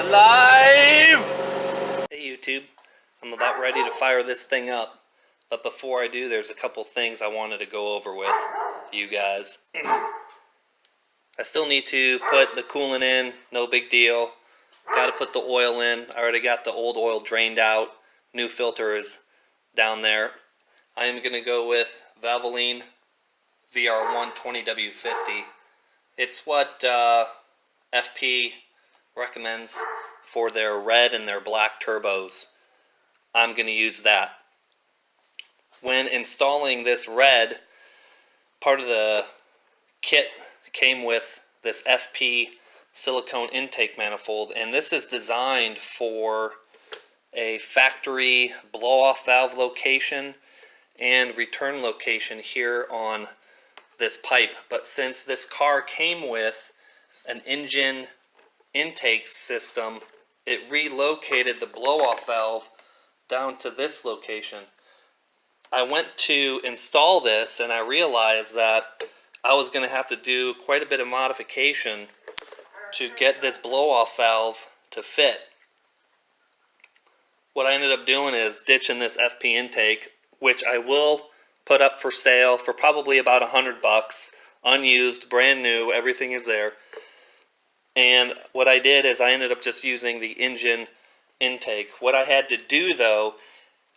live! Hey YouTube, I'm about ready to fire this thing up, but before I do, there's a couple things I wanted to go over with you guys. I still need to put the coolant in, no big deal. Got to put the oil in. I already got the old oil drained out. New filter is down there. I am going to go with Valvoline VR1 20W50. It's what FP recommends for their red and their black turbos. I'm going to use that. When installing this red, part of the kit came with this FP silicone intake manifold, and this is designed for a factory blow-off valve location and return location here on this pipe. But since this car came with an engine intake system, it relocated the blow-off valve down to this location. I went to install this and I realized that I was going to have to do quite a bit of modification to get this blow-off valve to fit. What I ended up doing is ditching this FP intake, which I will put up for sale for probably about $100, unused, brand new, everything is there. And what I did is I ended up just using the engine intake. What I had to do though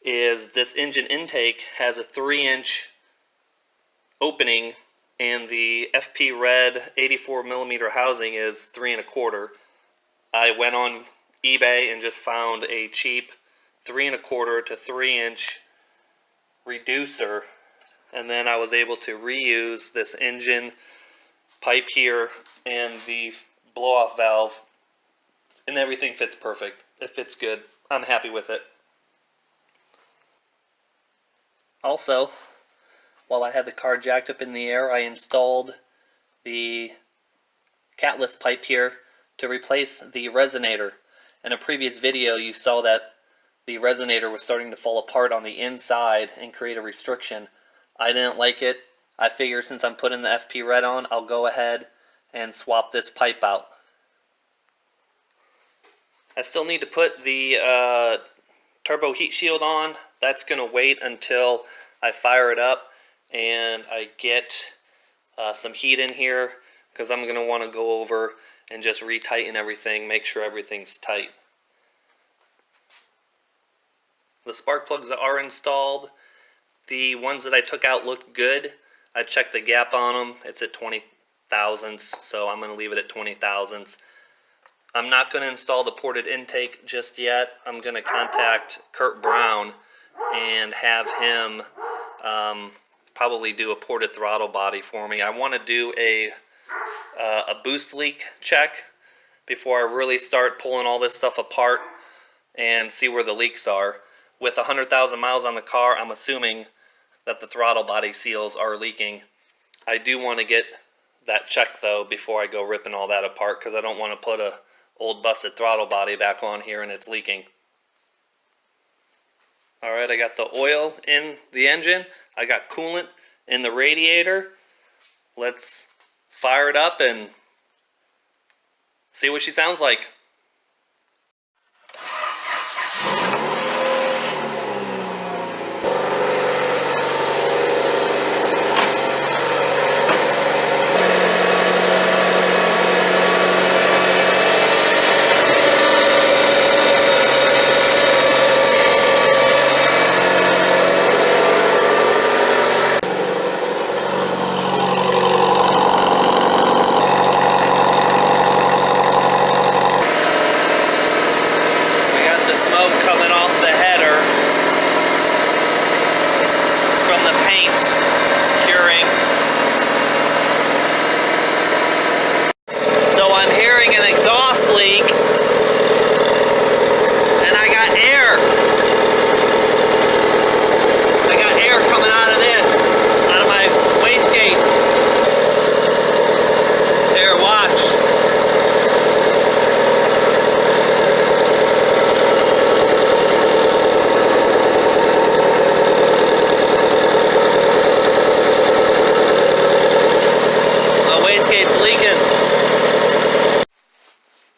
is this engine intake has a 3-inch opening, and the FP red 84mm housing is 3 1/4. I went on eBay and just found a cheap 3 1/4 to 3-inch reducer, and then I was able to reuse this engine pipe here and the blow-off valve, and everything fits perfect. It fits good. I'm happy with it. Also, while I had the car jacked up in the air, I installed the catless pipe here to replace the resonator. In a previous video you saw that the resonator was starting to fall apart on the inside and create a restriction. I didn't like it. I figured since I'm putting the FP red on, I'll go ahead and swap this pipe out. I still need to put the turbo heat shield on. That's going to wait until I fire it up and I get some heat in here, because I'm going to want to go over and just retighten everything, make sure everything's tight. The spark plugs are installed. The ones that I took out looked good. I checked the gap on them. It's at 20 thousandths, so I'm going to leave it at 20 thousandths. I'm not going to install the ported intake just yet. I'm going to contact Kurt Brown and have him probably do a ported throttle body for me. I want to do a boost leak check before I really start pulling all this stuff apart and see where the leaks are. With 100,000 miles on the car, I'm assuming that the throttle body seals are leaking. I do want to get that check though before I go ripping all that apart, because I don't want to put a old busted throttle body back on here and it's leaking. Alright, I got the oil in the engine. I got coolant in the radiator. Let's fire it up and see what she sounds like.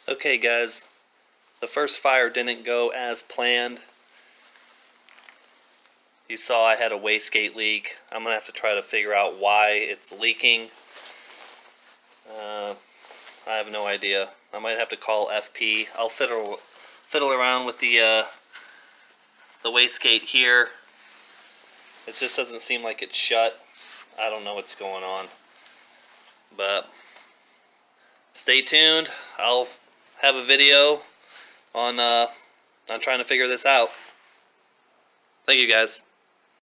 Okay guys, The first fire didn't go as planned. You saw I had a wastegate leak. I'm going to have to try to figure out why it's leaking. I have no idea. I might have to call FP. I'll fiddle around with the wastegate here. It just doesn't seem like it's shut. I don't know what's going on. But stay tuned. I'll have a video on trying to figure this out. Thank you guys.